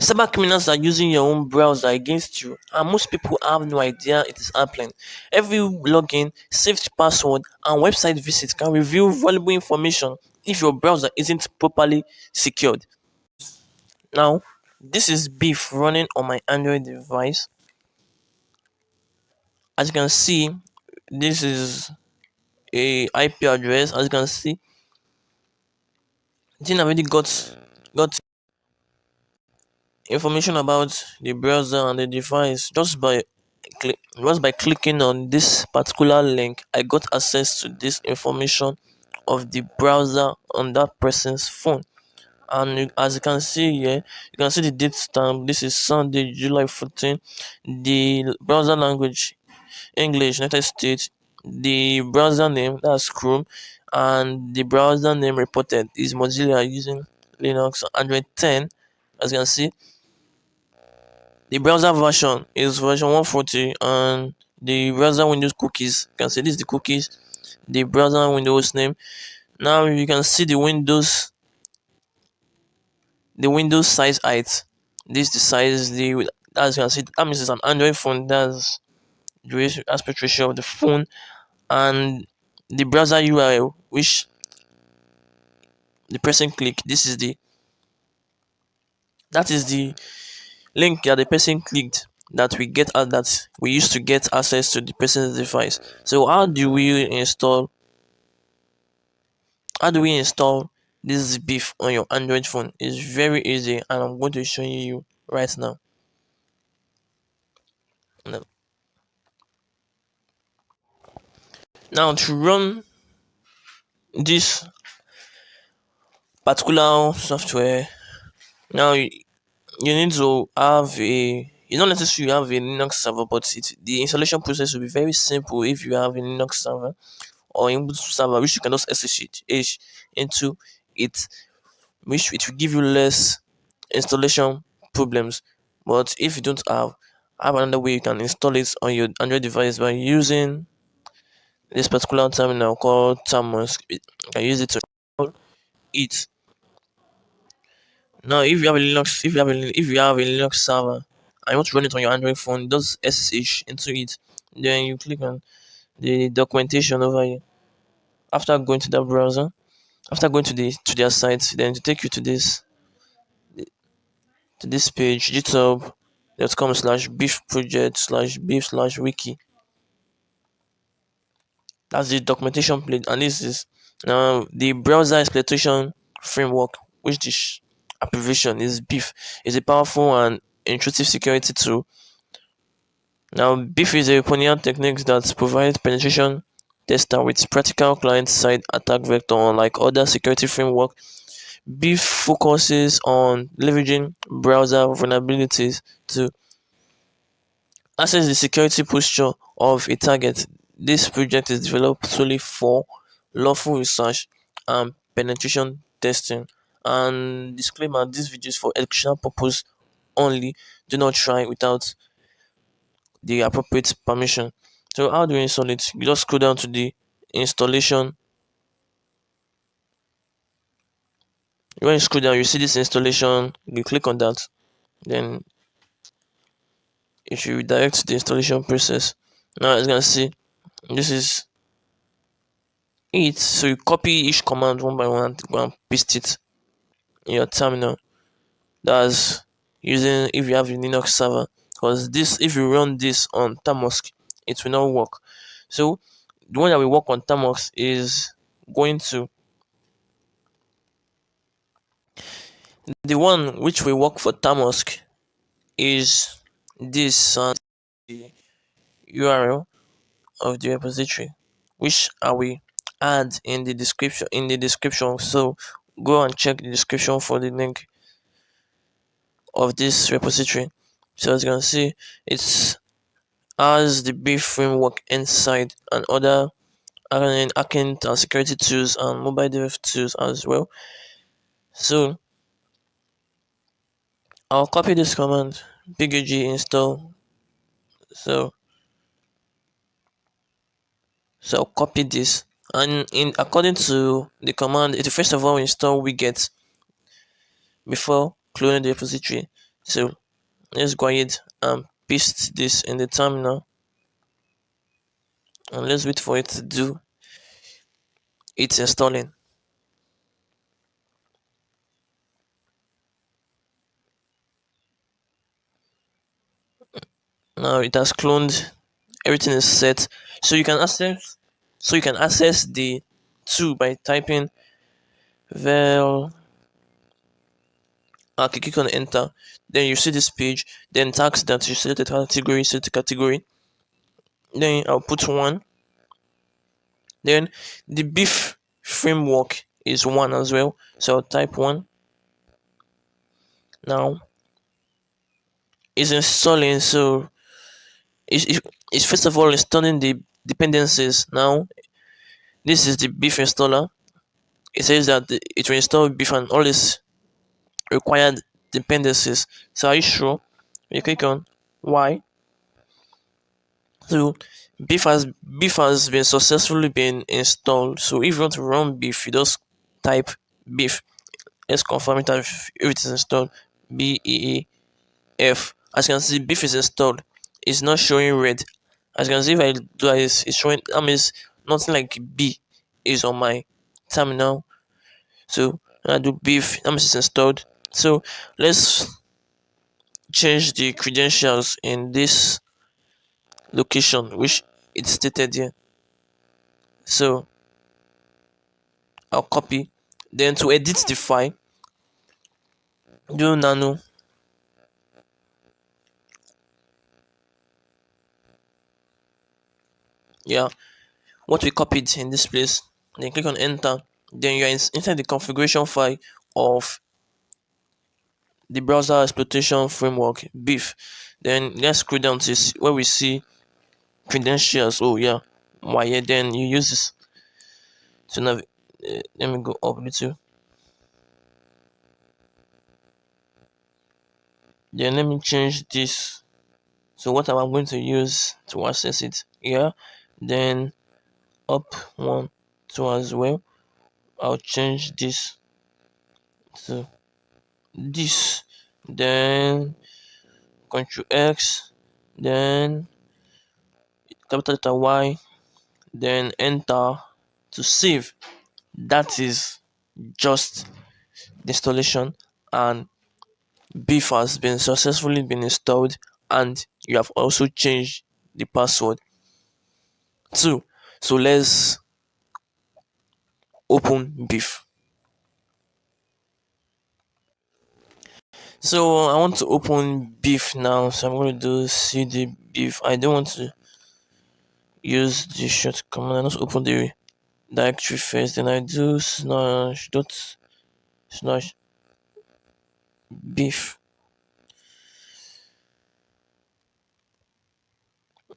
Cyber criminals are using your own browser against you, and most people have no idea it is happening. Every login, saved password, and website visit can reveal valuable information if your browser isn't properly secured. Now, this is beef running on my Android device. As you can see, this is a IP address. As you can see, the thing already got information about the browser and the device just by clicking on this particular link. I got access to this information of the browser on that person's phone. And as you can see here, you can see the date stamp. This is Sunday, July 14. The browser language, English, United States. The browser name, that's Chrome. And the browser name reported is Mozilla using Linux Android 10. As you can see, the browser version is version 140, and the browser Windows cookies. You can see this is the cookies, the browser Windows name. Now you can see the Windows size height. This is the size, the as you can see, that means it's an Android phone. That's the aspect ratio of the phone, and the browser URL which the person click. That is the link that the person clicked that we used to get access to the person's device. So how do we install this beef on your Android phone? It's very easy, and I'm going to show you right now. Now now to run this particular software, now you need to have a it's not necessary you have a Linux server, but the installation process will be very simple if you have a Linux server or Ubuntu server, which you can just SSH into it, which it will give you less installation problems. But if you don't have another way you can install it on your Android device by using this particular terminal called Termux. You can use it to install it. Now, if you have a Linux server and you want to run it on your Android phone, just SSH into it. Then you click on the documentation over here. After going to the browser, after going to their site, then to take you to this page, github.com/beef project/beef/wiki. That's the documentation page, and this is now the browser exploitation framework, which this abbreviation is beef, is a powerful and intrusive security tool. Now, beef is a pioneer technique that provides penetration tester with practical client-side attack vector. Unlike other security framework, beef focuses on leveraging browser vulnerabilities to access the security posture of a target. This project is developed solely for lawful research and penetration testing. And disclaimer: this video is for educational purpose only. Do not try without the appropriate permission. So how do you install it? You just scroll down to the installation. When you scroll down, you see this installation. You click on that, then it should redirect the installation process. Now, as you can see, this is it. So you copy each command one by one and go and paste it in your terminal. That's using if you have a Linux server, because this if you run this on Termux, it will not work. So the one that will work on Termux is going to the one which will work for Termux is this the URL of the repository, which I will add in the description. So go and check the description for the link of this repository. So as you can see, it's has the beef framework inside and other hacking and security tools and mobile dev tools as well. So I'll copy this command pkg install. So I'll copy this, and in according to the command, it first of all install widget before cloning the repository. So let's go ahead and paste this in the terminal, and let's wait for it to do its installing. Now it has cloned, everything is set. So you can access the tool by typing vel. Okay, click on enter. Then you see this page. Then tags that you select the category, select the category. Then I'll put one. Then the beef framework is one as well. So I'll type one. Now it's installing. So it's first of all installing the dependencies. Now this is the beef installer. It says that it will install beef and all its required dependencies. So are you sure? You click on Y. So beef has been successfully been installed. So if you want to run beef, you just type beef. Let's confirm it if it is installed. BEEF. As you can see, beef is installed. It's not showing red. As you can see, if I do this, it's showing, that means nothing like B is on my terminal. So when I do beef, that means it's installed. So let's change the credentials in this location which it's stated here. So I'll copy. Then to edit the file, do nano. Yeah, what we copied in this place. Then click on enter. Then you're inside the configuration file of the browser exploitation framework beef. Then let's scroll down to where we see credentials. Oh yeah, why? Yeah, then you use this to navigate. Let me go up a little. Then let me change this. So what am I going to use to access it? Yeah, then up one, two as well. I'll change this to this. Then Control X. Then capital letter Y. Then enter to save. That is just the installation, and beef has been successfully been installed, and you have also changed the password too. So let's open beef. So I want to open beef now, so I'm going to do cd beef. I don't want to use the short command. I just open the directory first, then I do slash dot slash beef.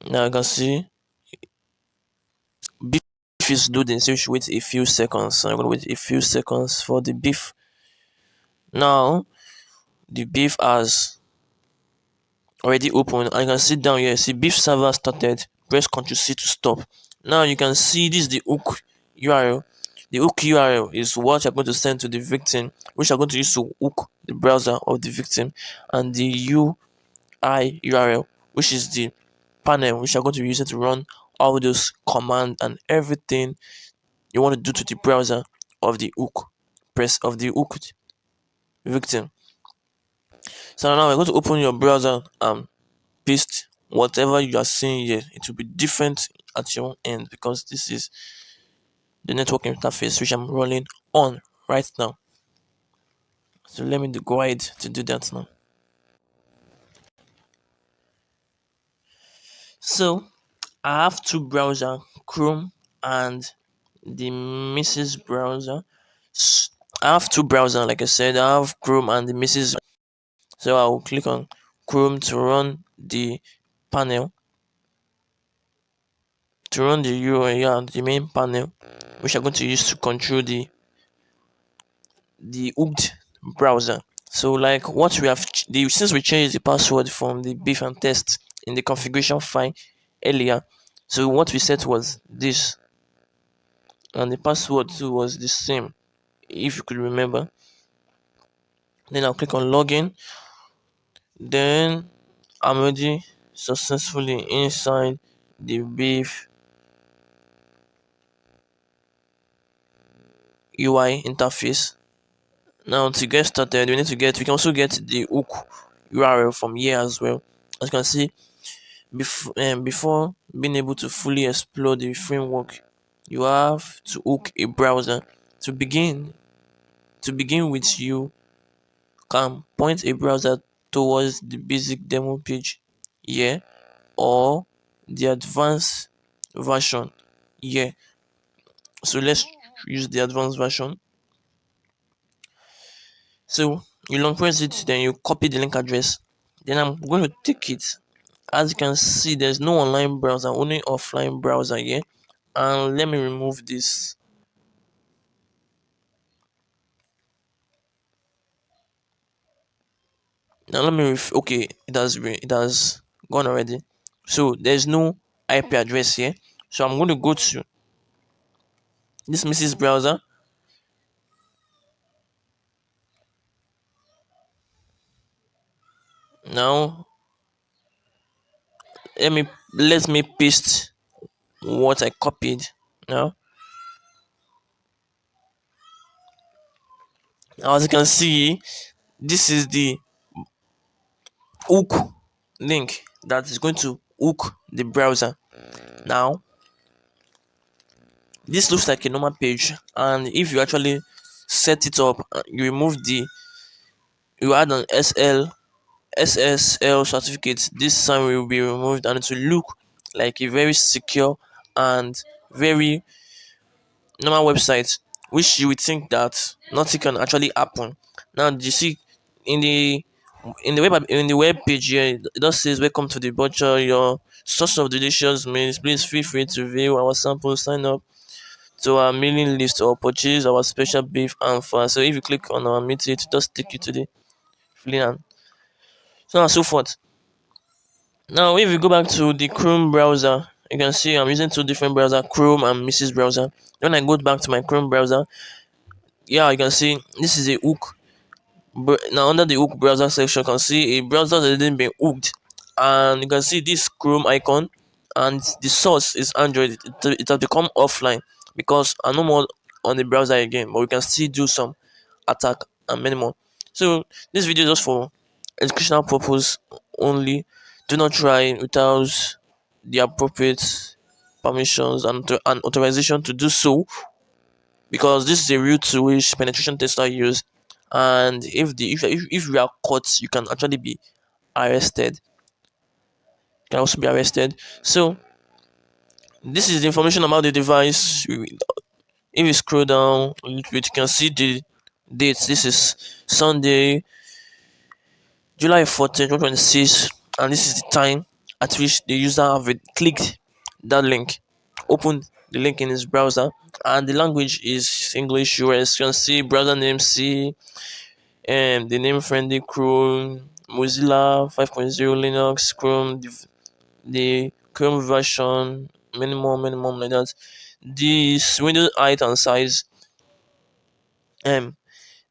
Now I can see beef is loading, so you should wait a few seconds. So I'm gonna wait a few seconds for the beef. Now the beef has already opened. I can see down here, see beef server started. Press Ctrl C to stop. Now you can see this is the hook URL. The hook URL is what you're going to send to the victim, which you're going to use to hook the browser of the victim, and the UI URL, which is the panel which you're going to use it to run all those commands and everything you want to do to the browser of the hooked victim. So now we're going to open your browser and paste whatever you are seeing here. It will be different at your end because this is the network interface which I'm running on right now. So let me go ahead to do that now. So I have two browsers, Chrome and the Mrs. browser. I have two browsers, like I said. I have Chrome and the Mrs. So I'll click on Chrome to run the panel, to run the URL, the main panel, which I'm going to use to control the hooked browser. So like what we have, since we changed the password from the beef and test in the configuration file earlier, so what we set was this, and the password too was the same, if you could remember. Then I'll click on login. Then I'm already successfully inside the beef UI interface. Now to get started, we can also get the hook URL from here as well. As you can see, before being able to fully explore the framework, you have to hook a browser. To begin, with, you can point a browser towards the basic demo page here, or the advanced version here. So let's use the advanced version. So you long press it, then you copy the link address. Then I'm going to take it. As you can see, there's no online browser, only offline browser here. And let me remove this. Now let me okay, it has gone already. So there's no IP address here. So I'm going to go to this Mrs. browser. Now let me paste what I copied. Now, as you can see, this is the hook link that is going to hook the browser. Now, this looks like a normal page, and if you actually set it up, you add an SSL certificate, this sign will be removed and it will look like a very secure and very normal website, which you would think that nothing can actually happen. Now you see in the web page here, it just says welcome to the butcher, your source of delicious meals. Please feel free to view our samples, sign up to our mailing list, or purchase our special beef and fat. So if you click on our meet it just take you to the filling and so on and so forth. Now if you go back to the Chrome browser, you can see I'm using two different browsers, Chrome and Mrs. browser. When I go back to my Chrome browser, yeah, you can see this is a hook. Now under the hook browser section, you can see a browser that didn't been hooked, and you can see this Chrome icon, and the source is Android. It has become offline because I'm no more on the browser again, but we can still do some attack and many more. So this video is just for educational purpose only. Do not try without the appropriate permissions and authorization to do so, because this is a real tool which penetration tester use, and if you are caught, you can actually be arrested. You can also be arrested. So this is the information about the device. If you scroll down a little bit, you can see the dates. This is Sunday, July 14th, 2026, and this is the time at which the user have clicked that link, opened the link in his browser, and the language is English US. You can see browser name C, the name friendly Chrome, Mozilla 5.0, Linux, Chrome, the Chrome version, minimum like that. This window height and size, um,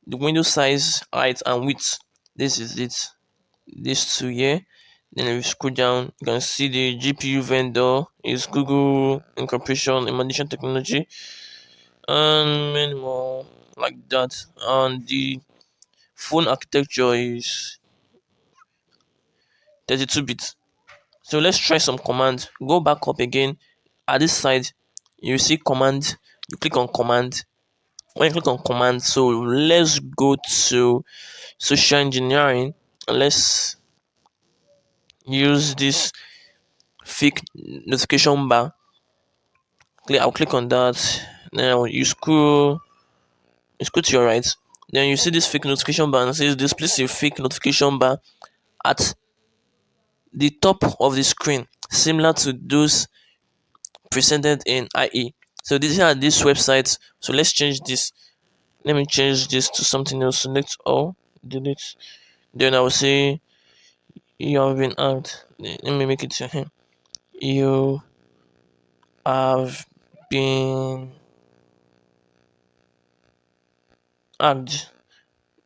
the window size, height, and width. This is it. This two here. Then if you scroll down, you can see the GPU vendor is Google Incorporation, Imagination Technology, and many more like that. And the phone architecture is 32 bits. So let's try some command. Go back up again. At this side, you see command. You click on command. When you click on command, so let's go to social engineering and let's use this fake notification bar. I'll click on that. Now you scroll to your right. Then you see this fake notification bar and it says display a fake notification bar at the top of the screen, similar to those presented in IE. So these are these websites. So let's change this. Let me change this to something else. Select all, delete. Then I will say you have been hacked. Let me make it to him. You have been hacked.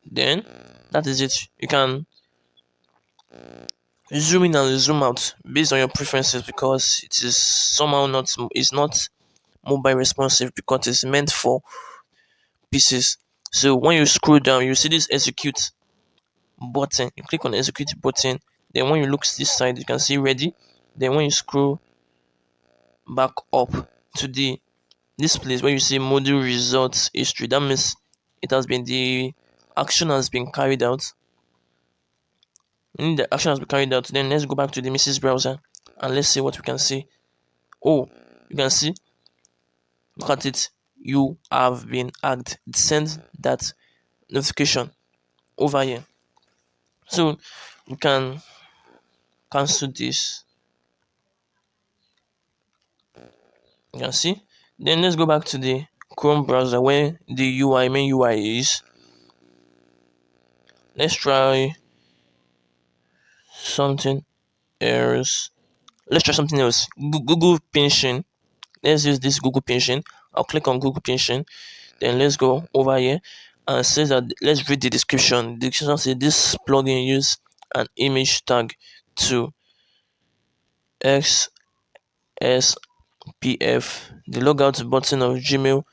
Then that is it. You can zoom in and zoom out based on your preferences, because it is somehow not it's not mobile responsive because it's meant for pieces. So when you scroll down, you see this execute button. You click on the execute button. Then when you look this side, you can see ready. Then when you scroll back up to the this place where you see module results history, that means it has been the action has been carried out. Meaning the action has been carried out. Then let's go back to the Mrs. browser and let's see what we can see. Oh, you can see, look at it. You have been hacked. It sends that notification over here. So we can cancel this. You can see. Then let's go back to the Chrome browser where the main UI is. Let's try something else. Let's try something else. Google Pension. Let's use this Google Pension. I'll click on Google Pension. Then let's go over here and says that let's read the description. The description says this plugin use an image tag to XSPF, the logout button of Gmail.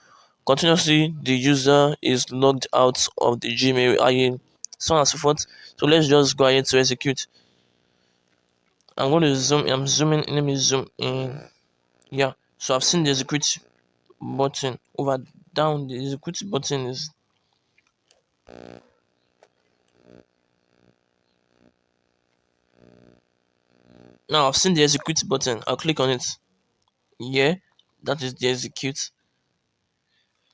Continuously, the user is logged out of the Gmail IE, so on and so forth. So let's just go ahead to execute. I'm going to zoom. I'm zooming. Let me zoom in. Yeah. So I've seen the execute button over down. The execute button is now. I've seen the execute button. I'll click on it. Yeah, that is the execute.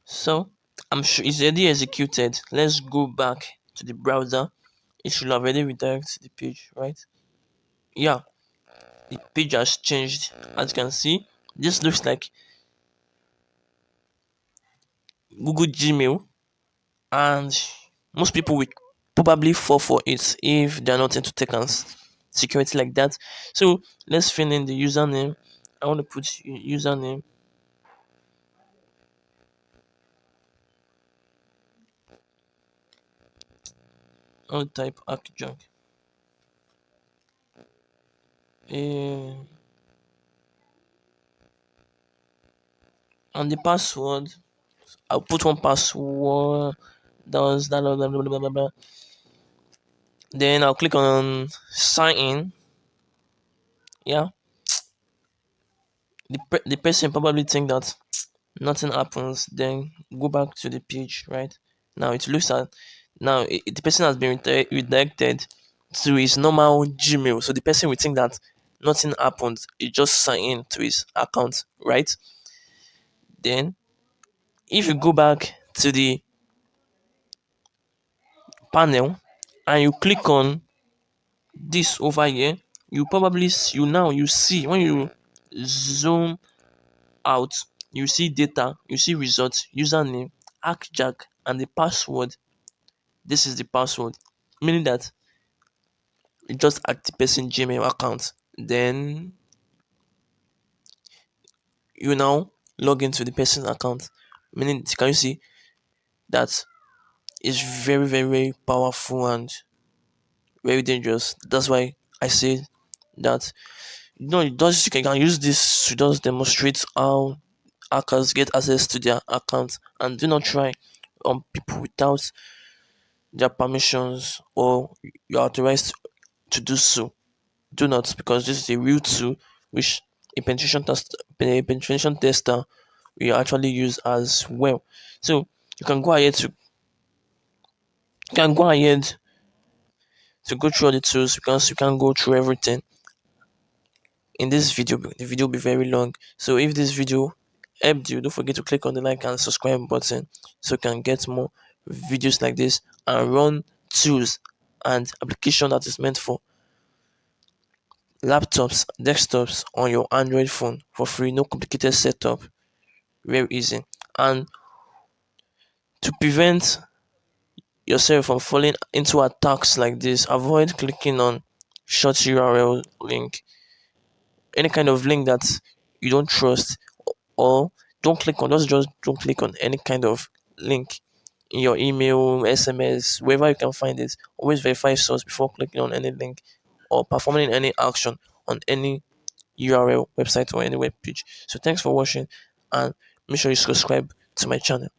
So I'm sure it's already executed. Let's go back to the browser. It should have already redirected the page, right? Yeah, the page has changed. As you can see, this looks like Google Gmail, and most people will probably fall for it if they're not into tech and security like that. So let's fill in the username. I want to put username. I want to type Hijack. And the password, I'll put one password. Does that blah, blah, blah, blah, blah, blah. Then I'll click on sign in. Yeah, the person probably think that nothing happens. Then go back to the page. Right now, it looks at now the person has been redirected to his normal Gmail. So the person will think that nothing happened. He just sign in to his account. Right. Then if you go back to the panel and you click on this over here, you probably you see when you zoom out, you see data, you see results, username, Hijack, and the password. This is the password, meaning that you just hack the person Gmail account. Then you now log into the person's account, meaning can you see that is very very very powerful and very dangerous. That's why I say that it does you can use this to just demonstrate how hackers get access to their accounts, and do not try on people without their permissions or you're authorized to do so. Do not, because this is a real tool which a penetration tester will actually use as well. So you can go ahead to you can go ahead to go through all the tools, because you can go through everything in this video. The video will be very long, so if this video helped you, don't forget to click on the like and subscribe button so you can get more videos like this and run tools and application that is meant for laptops, desktops on your Android phone for free. No complicated setup, very easy. And to prevent yourself from falling into attacks like this, avoid clicking on short URL link, any kind of link that you don't trust, or don't click on just don't click on any kind of link in your email, SMS, wherever you can find it. Always verify source before clicking on any link. or performing any action on any URL, website, or any web page. So thanks for watching, and make sure you subscribe to my channel.